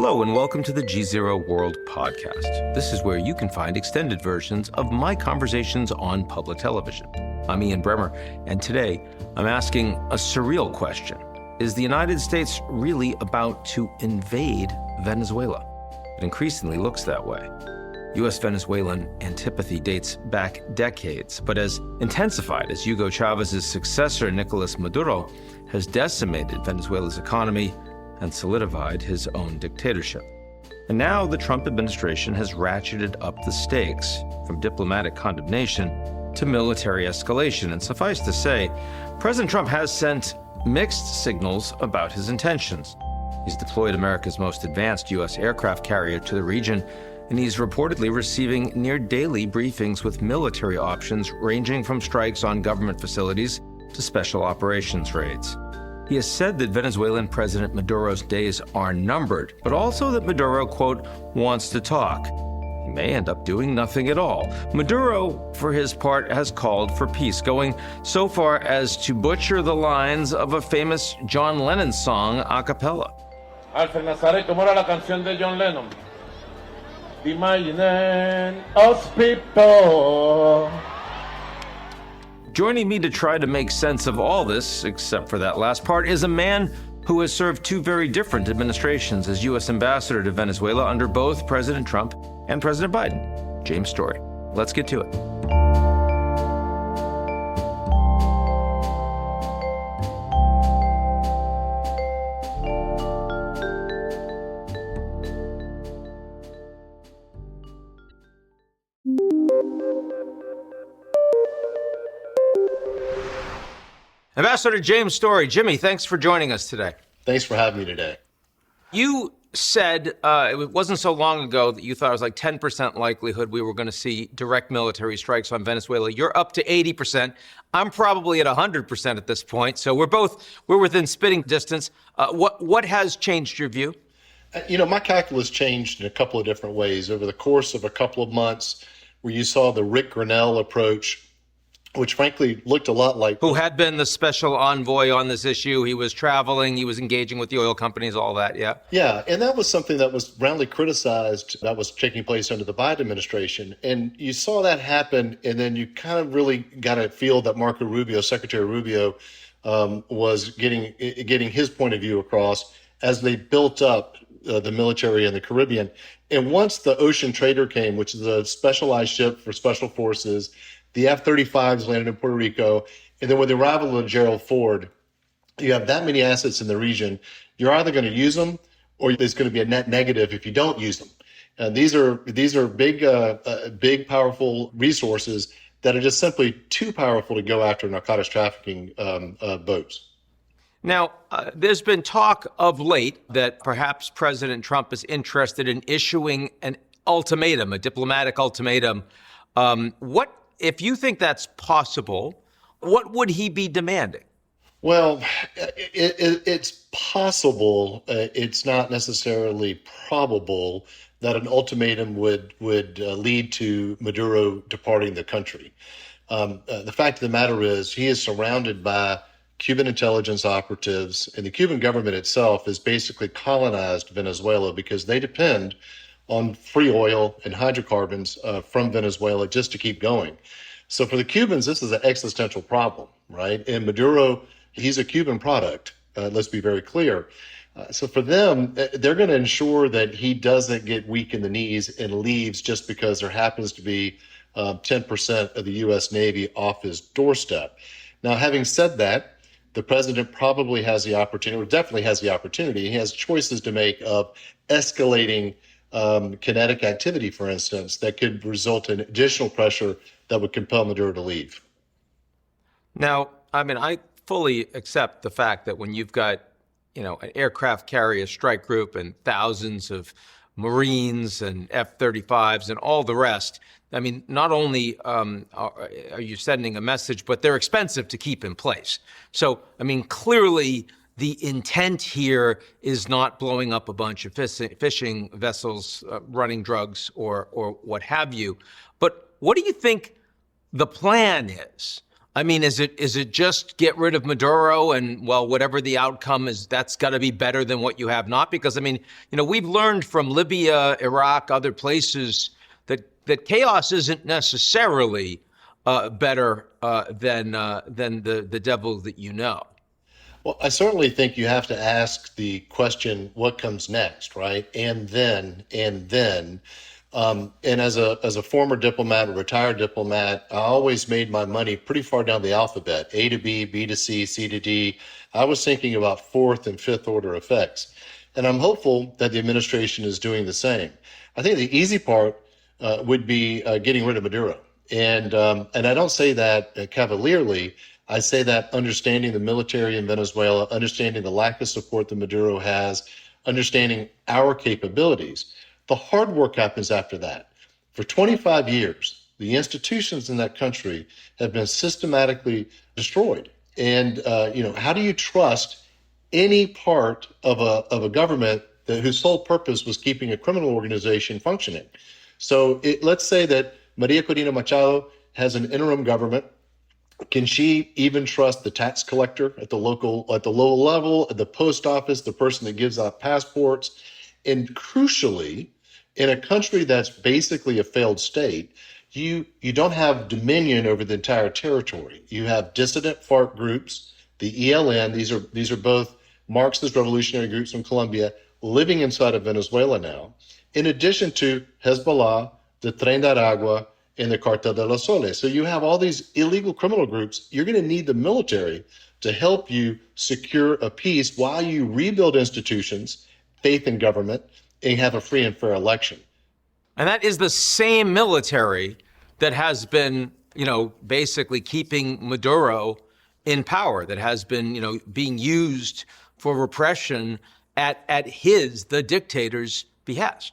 Hello and welcome to the GZERO World Podcast. This is where you can find extended versions of my conversations on public television. I'm Ian Bremmer, and today I'm asking a surreal question. Is the United States really about to invade Venezuela? It increasingly looks that way. US-Venezuelan antipathy dates back decades, but has intensified as Hugo Chávez's successor, Nicolás Maduro, has decimated Venezuela's economy and solidified his own dictatorship. And now the Trump administration has ratcheted up the stakes from diplomatic condemnation to military escalation. And suffice to say, President Trump has sent mixed signals about his intentions. He's deployed America's most advanced U.S. aircraft carrier to the region, and he's reportedly receiving near daily briefings with military options ranging from strikes on government facilities to special operations raids. He has said that Venezuelan President Maduro's days are numbered, but also that Maduro, quote, wants to talk. He may end up doing nothing at all. Maduro, for his part, has called for peace, going so far as to butcher the lines of a famous John Lennon song a cappella. Alfred Nazaret, ¿cómo era la canción de John Lennon? Imagine us people. Joining me to try to make sense of all this, except for that last part, is a man who has served two very different administrations as U.S. ambassador to Venezuela under both President Trump and President Biden, James Story. Let's get to it. Ambassador James Story. Jimmy, thanks for joining us today. Thanks for having me today. You said it wasn't so long ago that you thought it was like 10% likelihood we were going to see direct military strikes on Venezuela. You're up to 80%. I'm probably at 100% at this point. So we're within spitting distance. What has changed your view? My calculus changed in a couple of different ways over the course of a couple of months, where you saw the Rick Grenell approach, which frankly looked a lot like... Who had been the special envoy on this issue. He was traveling, he was engaging with the oil companies, all that, yeah? Yeah, and that was something that was roundly criticized that was taking place under the Biden administration. And you saw that happen, and then you kind of really got a feel that Marco Rubio, Secretary Rubio, was getting his point of view across as they built up the military in the Caribbean. And once the Ocean Trader came, which is a specialized ship for special forces, the F-35s landed in Puerto Rico, and then with the arrival of Gerald Ford, you have that many assets in the region. You're either going to use them, or there's going to be a net negative if you don't use them. And these are big, powerful resources that are just simply too powerful to go after narcotics trafficking boats. Now, there's been talk of late that perhaps President Trump is interested in issuing an ultimatum, a diplomatic ultimatum. If you think that's possible, what would he be demanding? Well, it's possible. It's not necessarily probable that an ultimatum would lead to Maduro departing the country. The fact of the matter is he is surrounded by Cuban intelligence operatives, and the Cuban government itself has basically colonized Venezuela because they depend on free oil and hydrocarbons from Venezuela just to keep going. So for the Cubans, this is an existential problem, right? And Maduro, he's a Cuban product. Let's be very clear. So for them, they're going to ensure that he doesn't get weak in the knees and leaves just because there happens to be 10% of the U.S. Navy off his doorstep. Now, having said that, the president probably has the opportunity, or definitely has the opportunity. He has choices to make of escalating kinetic activity, for instance, that could result in additional pressure that would compel Maduro to leave. Now, I fully accept the fact that when you've got, an aircraft carrier strike group and thousands of Marines and F-35s and all the rest, not only are you sending a message, but they're expensive to keep in place. So, clearly the intent here is not blowing up a bunch of fishing vessels, running drugs or what have you. But what do you think the plan is? I mean, is it just get rid of Maduro and, well, whatever the outcome is, that's got to be better than what you have not? Because, I mean, we've learned from Libya, Iraq, other places that chaos isn't necessarily better than the devil that you know. Well, I certainly think you have to ask the question, what comes next, right? And then. And as a former diplomat, a retired diplomat, I always made my money pretty far down the alphabet, A to B, B to C, C to D. I was thinking about fourth and fifth order effects. And I'm hopeful that the administration is doing the same. I think the easy part would be getting rid of Maduro. And I don't say that cavalierly. I say that understanding the military in Venezuela, understanding the lack of support that Maduro has, understanding our capabilities. The hard work happens after that. For 25 years, the institutions in that country have been systematically destroyed. And, how do you trust any part of a government whose sole purpose was keeping a criminal organization functioning? So let's say that Maria Corina Machado has an interim government. Can she even trust the tax collector at the local level, at the post office, the person that gives out passports? And crucially, in a country that's basically a failed state, you don't have dominion over the entire territory. You have dissident FARC groups, the ELN. These are both Marxist revolutionary groups from Colombia living inside of Venezuela now, in addition to Hezbollah, the Tren de Aragua, and the Cartel de los Soles. So you have all these illegal criminal groups. You're going to need the military to help you secure a peace while you rebuild institutions, faith in government, and have a free and fair election. And that is the same military that has been, basically keeping Maduro in power, that has been, being used for repression at the dictator's behest.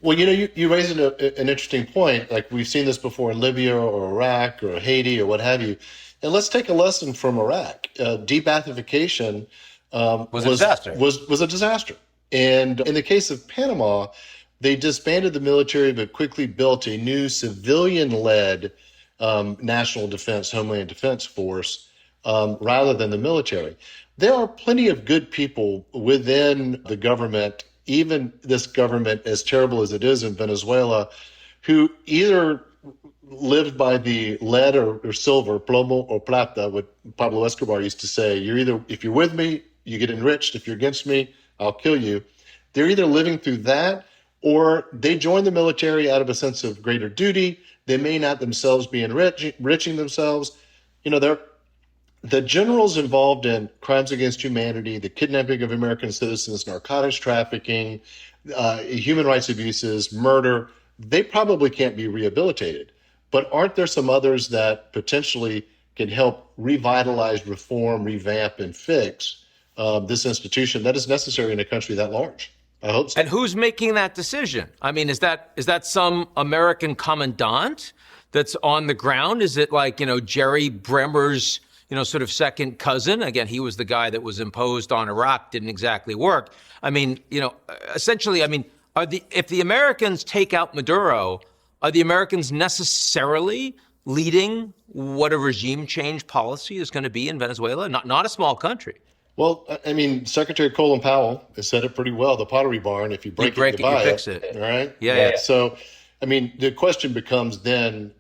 Well, you raise an interesting point. Like we've seen this before in Libya or Iraq or Haiti or what have you. And let's take a lesson from Iraq. De-Baathification was a disaster. And in the case of Panama, they disbanded the military but quickly built a new civilian-led national defense, homeland defense force rather than the military. There are plenty of good people within the government, even this government, as terrible as it is in Venezuela, who either lived by the lead or silver, plomo or plata, what Pablo Escobar used to say. If you're with me, you get enriched. If you're against me, I'll kill you. They're either living through that or they join the military out of a sense of greater duty. They may not themselves be enriching themselves. The generals involved in crimes against humanity, the kidnapping of American citizens, narcotics trafficking, human rights abuses, murder, they probably can't be rehabilitated. But aren't there some others that potentially can help revitalize, reform, revamp, and fix this institution that is necessary in a country that large? I hope so. And who's making that decision? I mean, is that some American commandant that's on the ground? Is it like, Jerry Bremmer's, sort of second cousin? Again, he was the guy that was imposed on Iraq, didn't exactly work. I mean, essentially, if the Americans take out Maduro, are the Americans necessarily leading what a regime change policy is going to be in Venezuela? Not a small country. Well, Secretary Colin Powell has said it pretty well. The Pottery Barn, if you break it, you fix it. All right? Yeah. So, the question becomes then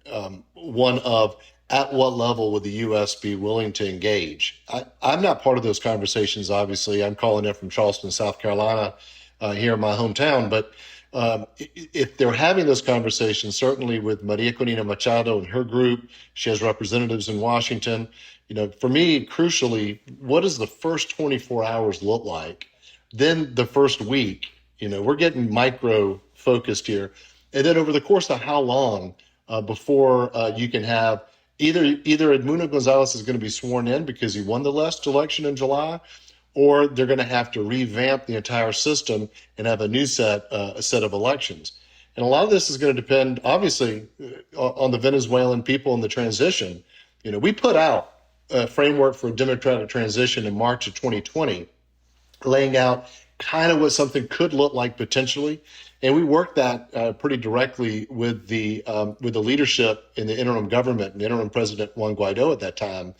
one of, at what level would the U.S. be willing to engage? I'm not part of those conversations, obviously. I'm calling in from Charleston, South Carolina, here in my hometown. But if they're having those conversations, certainly with Maria Corina Machado and her group, she has representatives in Washington. For me, crucially, what does the first 24 hours look like? Then the first week, we're getting micro focused here. And then over the course of how long before you can have either Edmundo Gonzalez is going to be sworn in because he won the last election in July, or they're going to have to revamp the entire system and have a new set of elections. And a lot of this is going to depend, obviously, on the Venezuelan people in the transition. We put out a framework for a democratic transition in March of 2020, laying out kind of what something could look like potentially. And we worked that pretty directly with the leadership in the interim government and interim President Juan Guaido at that time.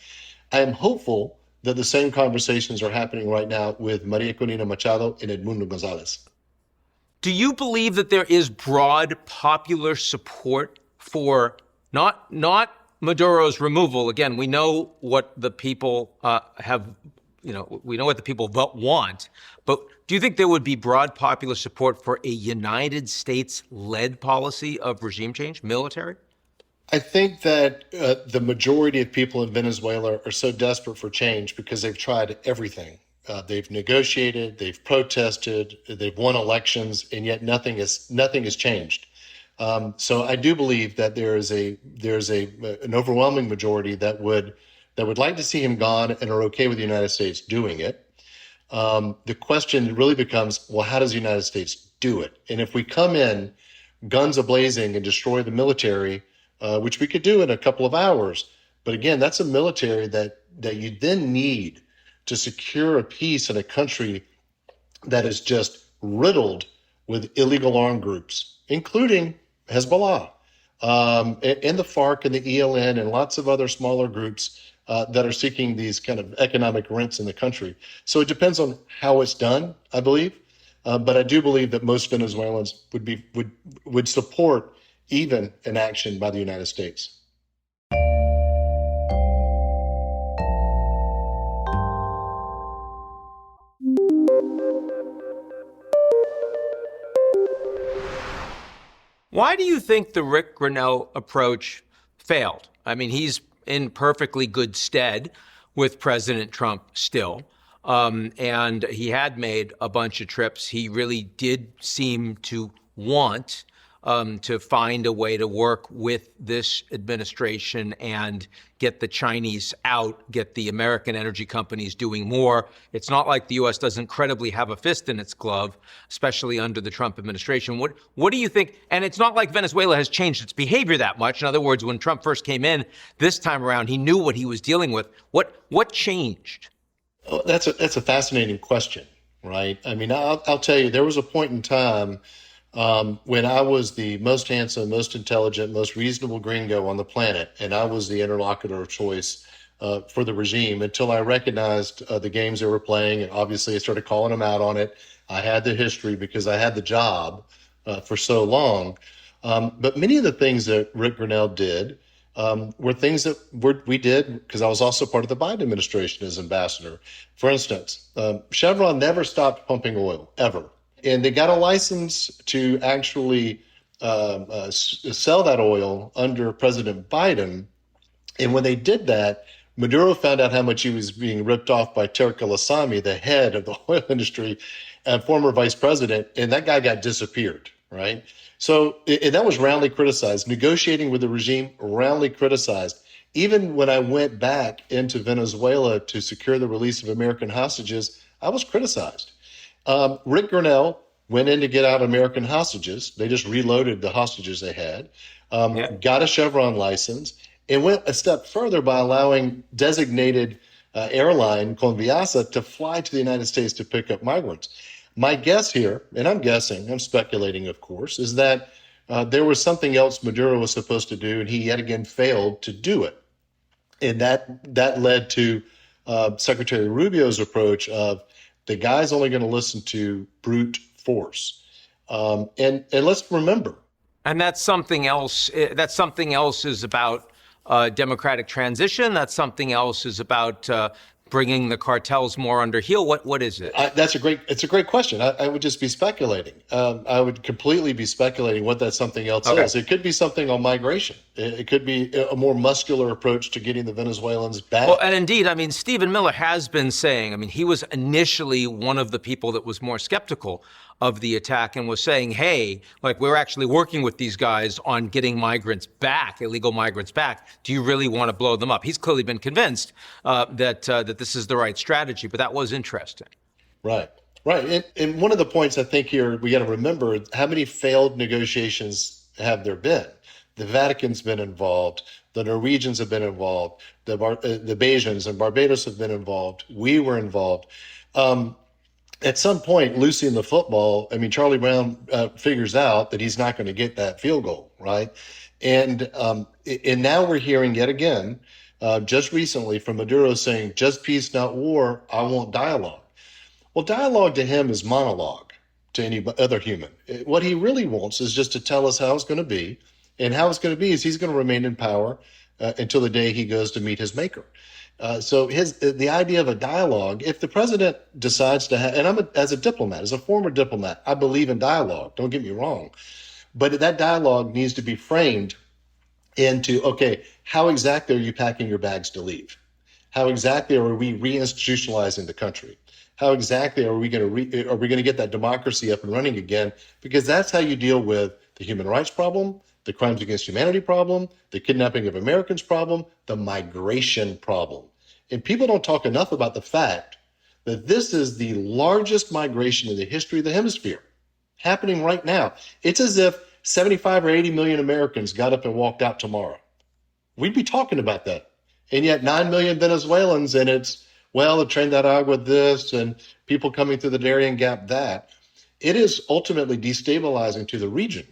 I am hopeful that the same conversations are happening right now with Maria Corina Machado and Edmundo Gonzalez. Do you believe that there is broad popular support for not Maduro's removal? Again, we know what the people we know what the people want, but do you think there would be broad popular support for a United States-led policy of regime change, military? I think that the majority of people in Venezuela are so desperate for change because they've tried everything. They've negotiated, they've protested, they've won elections, and yet nothing has changed. So I do believe that there's an overwhelming majority that would like to see him gone and are okay with the United States doing it. The question really becomes, well, how does the United States do it? And if we come in guns a-blazing and destroy the military, which we could do in a couple of hours, but again, that's a military that you then need to secure a peace in a country that is just riddled with illegal armed groups, including Hezbollah, and the FARC and the ELN and lots of other smaller groups that are seeking these kind of economic rents in the country. So it depends on how it's done, I believe. But I do believe that most Venezuelans would support even an action by the United States. Why do you think the Rick Grenell approach failed? I mean, he's in perfectly good stead with President Trump still. And he had made a bunch of trips. He really did seem to want to find a way to work with this administration and get the Chinese out, get the American energy companies doing more. It's not like the U.S. doesn't credibly have a fist in its glove, especially under the Trump administration. What do you think? And it's not like Venezuela has changed its behavior that much. In other words, when Trump first came in this time around, he knew what he was dealing with. What changed? Oh, that's a fascinating question, right? I mean, I'll tell you, there was a point in time when I was the most handsome, most intelligent, most reasonable gringo on the planet, and I was the interlocutor of choice for the regime until I recognized the games they were playing, and obviously I started calling them out on it. I had the history because I had the job for so long. But many of the things that Rick Grenell did were things that we did because I was also part of the Biden administration as ambassador. For instance, Chevron never stopped pumping oil, ever. And they got a license to actually sell that oil under President Biden. And when they did that, Maduro found out how much he was being ripped off by Tarek El-Assami, the head of the oil industry and former vice president, and that guy got disappeared, right? So that was roundly criticized. Negotiating with the regime, roundly criticized. Even when I went back into Venezuela to secure the release of American hostages, I was criticized. Rick Grenell went in to get out American hostages. They just reloaded the hostages they had, got a Chevron license, and went a step further by allowing designated airline Conviasa to fly to the United States to pick up migrants. My guess here, and I'm speculating, of course, is that there was something else Maduro was supposed to do, and he yet again failed to do it. And that led to Secretary Rubio's approach of the guy's only going to listen to brute force. And let's remember. And that's something else. That something else is about democratic transition. That something else is about bringing the cartels more under heel. What is it? It's a great question. I would just be speculating. I would completely be speculating what that something else is. It could be something on migration. It could be a more muscular approach to getting the Venezuelans back. Well, and indeed, I mean, Stephen Miller has been saying, I mean, he was initially one of the people that was more skeptical of the attack and was saying, hey, like, we're actually working with these guys on getting migrants back, illegal migrants back. Do you really want to blow them up? He's clearly been convinced that this is the right strategy, but that was interesting. Right. And one of the points I think here we got to remember, how many failed negotiations have there been? The Vatican's been involved. The Norwegians have been involved. The Bajans and Barbados have been involved. We were involved. At some point, losing the football, I mean, Charlie Brown figures out that he's not going to get that field goal, right? And now we're hearing yet again, just recently from Maduro saying, just peace, not war. I want dialogue. Well, dialogue to him is monologue to any other human. What he really wants is just to tell us how it's going to be. And how it's going to be is he's going to remain in power until the day he goes to meet his maker. So the idea of a dialogue, if the president decides to have, and as a diplomat, as a former diplomat, I believe in dialogue, don't get me wrong, but that dialogue needs to be framed into, okay, how exactly are you packing your bags to leave? How exactly are we reinstitutionalizing the country? How exactly are we going to get that democracy up and running again? Because that's how you deal with the human rights problem, the crimes against humanity problem, the kidnapping of Americans problem, the migration problem. And people don't talk enough about the fact that this is the largest migration in the history of the hemisphere happening right now. It's as if 75 or 80 million Americans got up and walked out tomorrow. We'd be talking about that. And yet 9 million Venezuelans, and it's, well, the Tren de Aragua this, and people coming through the Darien Gap that. It is ultimately destabilizing to the region.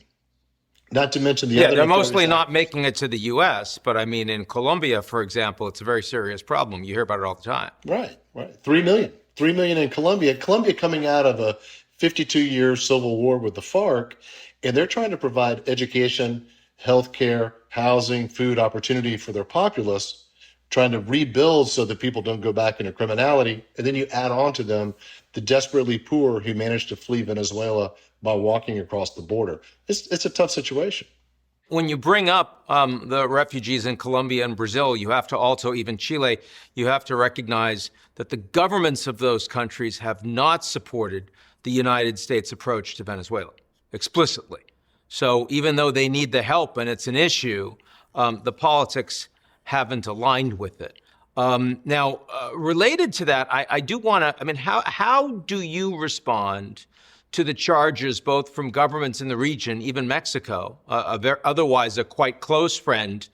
Not to mention the other. They're mostly not making it to the U.S., but I mean, in Colombia, for example, it's a very serious problem. You hear about it all the time. Right. 3 million. 3 million in Colombia. Colombia coming out of a 52-year civil war with the FARC, and they're trying to provide education, healthcare, housing, food opportunity for their populace, trying to rebuild so that people don't go back into criminality. And then you add on to them the desperately poor who managed to flee Venezuela by walking across the border. It's a tough situation. When you bring up the refugees in Colombia and Brazil, you have to also, even Chile, you have to recognize that the governments of those countries have not supported the United States approach to Venezuela explicitly. So even though they need the help and it's an issue, the politics haven't aligned with it. Now, related to that, I do want to, I mean, how do you respond to the charges both from governments in the region, even Mexico, otherwise a quite close friend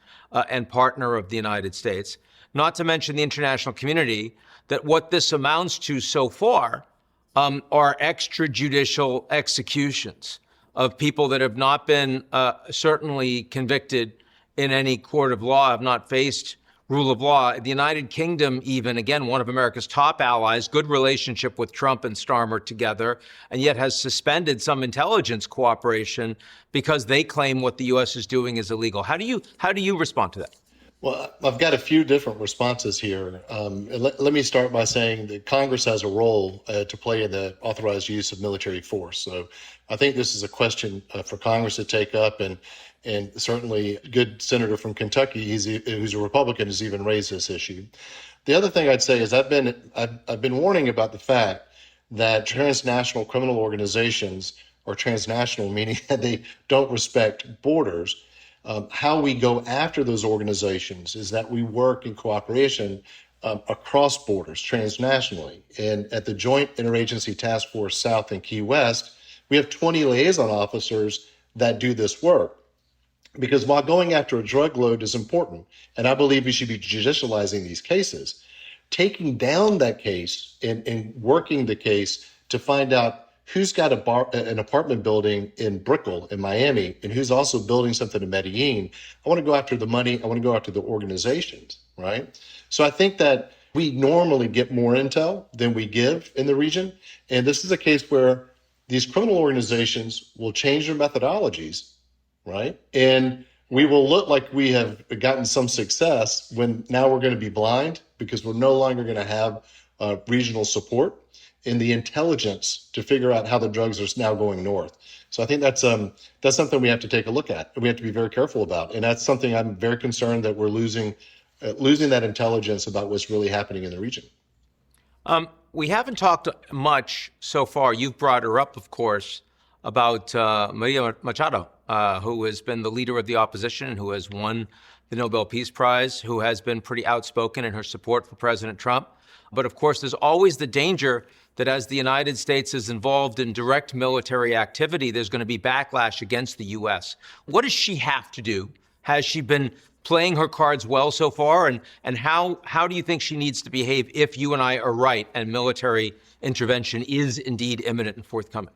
and partner of the United States, not to mention the international community, that what this amounts to so far are extrajudicial executions of people that have not been certainly convicted in any court of law, have not faced rule of law. The United Kingdom, even, again, one of America's top allies, good relationship with Trump and Starmer together, and yet has suspended some intelligence cooperation because they claim what the U.S. is doing is illegal. How do you respond to that? Well, I've got a few different responses here. Let me start by saying that Congress has a role to play in the authorized use of military force. So I think this is a question for Congress to take up, and certainly a good senator from Kentucky, who's a Republican, has even raised this issue. The other thing I'd say is I've been warning about the fact that transnational criminal organizations, or transnational meaning that they don't respect borders, how we go after those organizations is that we work in cooperation across borders transnationally. And at the Joint Interagency Task Force South in Key West, we have 20 liaison officers that do this work. Because while going after a drug load is important, and I believe we should be judicializing these cases, taking down that case and working the case to find out who's got an apartment building in Brickell in Miami and who's also building something in Medellin. I want to go after the money. I want to go after the organizations, right? So I think that we normally get more intel than we give in the region. And this is a case where these criminal organizations will change their methodologies, right? And we will look like we have gotten some success when now we're going to be blind because we're no longer going to have regional support in the intelligence to figure out how the drugs are now going north. So I think that's something we have to take a look at and we have to be very careful about. And that's something I'm very concerned that we're losing that intelligence about what's really happening in the region. We haven't talked much so far. You've brought her up, of course, about Maria Machado, who has been the leader of the opposition, who has won the Nobel Peace Prize, who has been pretty outspoken in her support for President Trump. But of course, there's always the danger that as the United States is involved in direct military activity, there's going to be backlash against the U.S. What does she have to do? Has she been playing her cards well so far? And how do you think she needs to behave if you and I are right and military intervention is indeed imminent and forthcoming?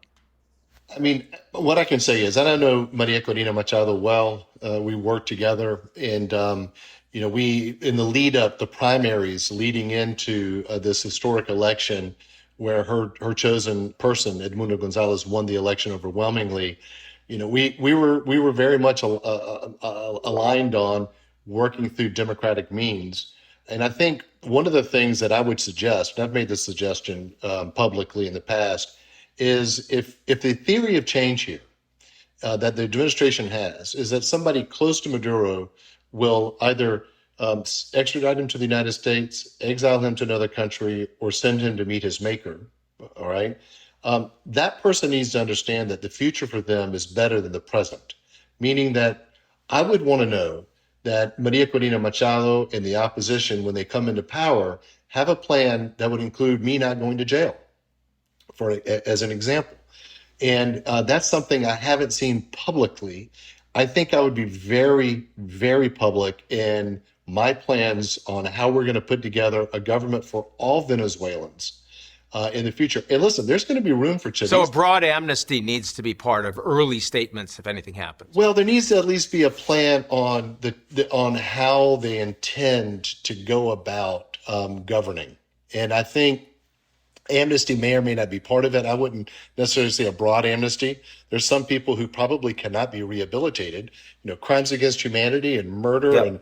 I mean, what I can say is, and I know Maria Corina Machado well. We worked together, and we in the lead up, the primaries leading into this historic election, where her chosen person, Edmundo Gonzalez, won the election overwhelmingly. We were very much aligned on working through democratic means, and I think one of the things that I would suggest, and I've made this suggestion publicly in the past, is if the theory of change here that the administration has is that somebody close to Maduro will either extradite him to the United States, exile him to another country, or send him to meet his maker, all right? That person needs to understand that the future for them is better than the present, meaning that I would want to know that Maria Corina Machado and the opposition, when they come into power, have a plan that would include me not going to jail, as an example. And that's something I haven't seen publicly. I think I would be very, very public in my plans on how we're going to put together a government for all Venezuelans in the future. And listen, there's going to be room for Chileans. So a broad amnesty needs to be part of early statements if anything happens. Well, there needs to at least be a plan on on how they intend to go about governing. And I think amnesty may or may not be part of it. I wouldn't necessarily say a broad amnesty. There's some people who probably cannot be rehabilitated, crimes against humanity and murder and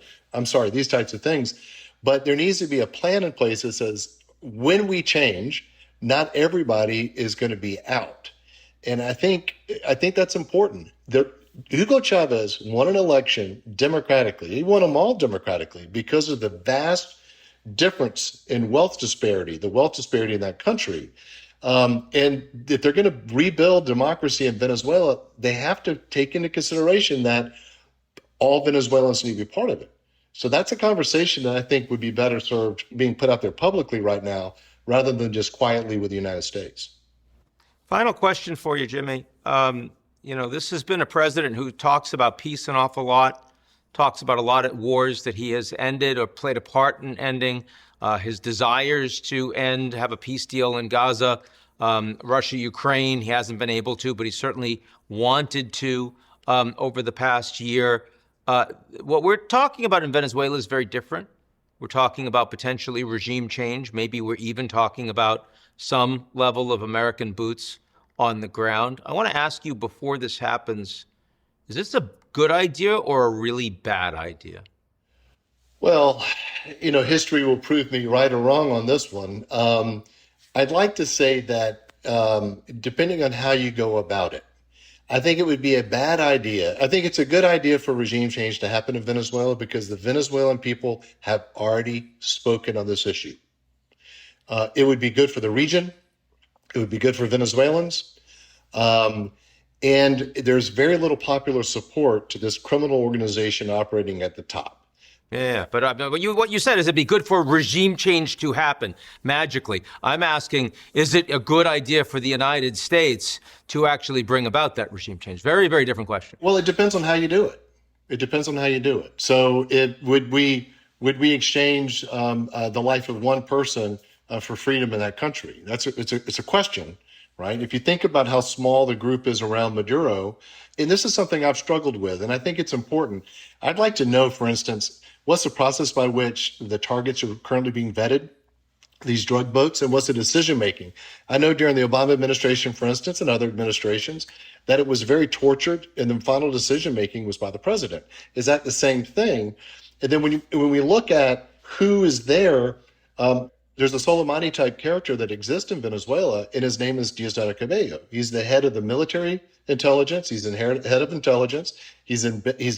these types of things. But there needs to be a plan in place that says when we change, not everybody is going to be out. And I think that's important. Hugo Chavez won an election democratically. He won them all democratically because of the vast difference in wealth disparity, the wealth disparity in that country. And if they're going to rebuild democracy in Venezuela, they have to take into consideration that all Venezuelans need to be part of it. So that's a conversation that I think would be better served being put out there publicly right now, rather than just quietly with the United States. Final question for you, Jimmy. This has been a president who talks about peace an awful lot, talks about a lot of wars that he has ended or played a part in ending, his desires to have a peace deal in Gaza, Russia, Ukraine. He hasn't been able to, but he certainly wanted to over the past year. What we're talking about in Venezuela is very different. We're talking about potentially regime change. Maybe we're even talking about some level of American boots on the ground. I want to ask you before this happens, is this a good idea or a really bad idea? Well, history will prove me right or wrong on this one. I'd like to say that depending on how you go about it, I think it would be a bad idea. I think it's a good idea for regime change to happen in Venezuela because the Venezuelan people have already spoken on this issue. It would be good for the region. It would be good for Venezuelans. And there's very little popular support to this criminal organization operating at the top. Yeah, but what you said is it'd be good for regime change to happen magically. I'm asking, is it a good idea for the United States to actually bring about that regime change? Very, very different question. Well, it depends on how you do it. So would we exchange the life of one person for freedom in that country? It's a question, right? If you think about how small the group is around Maduro, and this is something I've struggled with, and I think it's important. I'd like to know, for instance, what's the process by which the targets are currently being vetted, these drug boats, and what's the decision making? I know during the Obama administration, for instance, and other administrations, that it was very tortured, and the final decision making was by the president. Is that the same thing? And then when we look at who is there, there's a Soleimani type character that exists in Venezuela, and his name is Diosdado Cabello. He's the head of the military intelligence. He's the head of intelligence. He's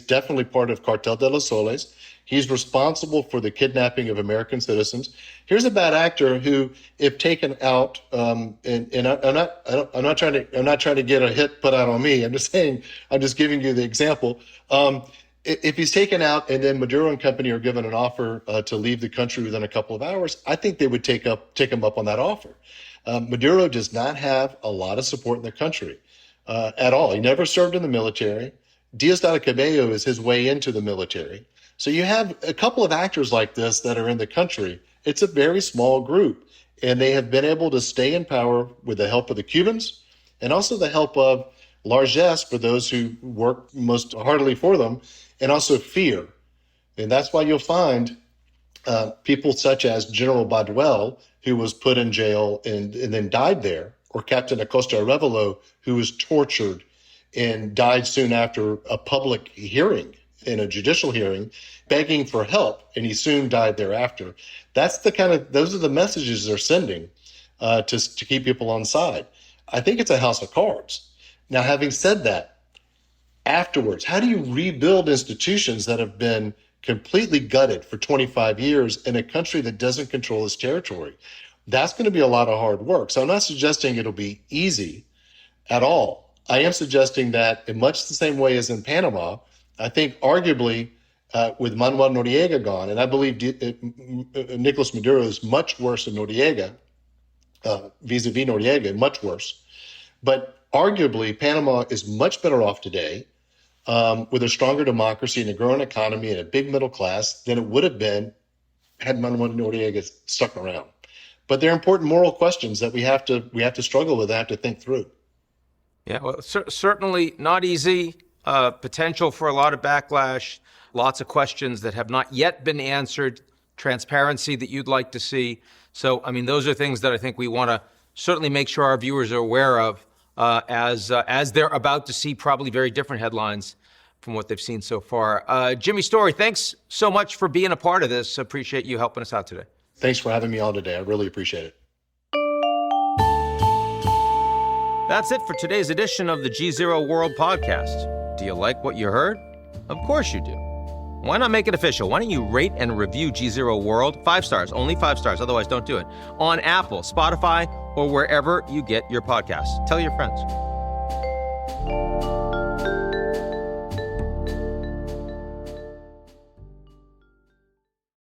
definitely part of Cartel de los Soles. He's responsible for the kidnapping of American citizens. Here's a bad actor who, if taken out, and I'm not trying to get a hit put out on me. I'm just giving you the example. If he's taken out and then Maduro and company are given an offer to leave the country within a couple of hours, I think they would take him up on that offer. Maduro does not have a lot of support in the country at all. He never served in the military. Diosdado Cabello is his way into the military. So you have a couple of actors like this that are in the country. It's a very small group, and they have been able to stay in power with the help of the Cubans and also the help of largesse for those who work most heartily for them, and also fear. And that's why you'll find people such as General Baduel, who was put in jail and then died there, or Captain Acosta Arevalo, who was tortured and died soon after a public hearing, in a judicial hearing, begging for help, and he soon died thereafter. Those are the messages they're sending to keep people on side. I think it's a house of cards. Now, having said that, afterwards, how do you rebuild institutions that have been completely gutted for 25 years in a country that doesn't control its territory? That's going to be a lot of hard work. So I'm not suggesting it'll be easy at all. I am suggesting that in much the same way as in Panama, I think arguably with Manuel Noriega gone, and I believe Nicolás Maduro is much worse than Noriega, vis-a-vis Noriega, much worse. But arguably, Panama is much better off today with a stronger democracy and a growing economy and a big middle class than it would have been had Manuel Noriega stuck around. But they're important moral questions that we have to struggle with, have to think through. Yeah, well, certainly not easy. Potential for a lot of backlash, lots of questions that have not yet been answered, transparency that you'd like to see. So, I mean, those are things that I think we want to certainly make sure our viewers are aware of as they're about to see probably very different headlines from what they've seen so far. Jimmy Story, thanks so much for being a part of this. Appreciate you helping us out today. Thanks for having me on today. I really appreciate it. That's it for today's edition of the GZERO World Podcast. Do you like what you heard? Of course you do. Why not make it official? Why don't you rate and review GZERO World? 5 stars, only 5 stars, otherwise don't do it. On Apple, Spotify, or wherever you get your podcasts. Tell your friends.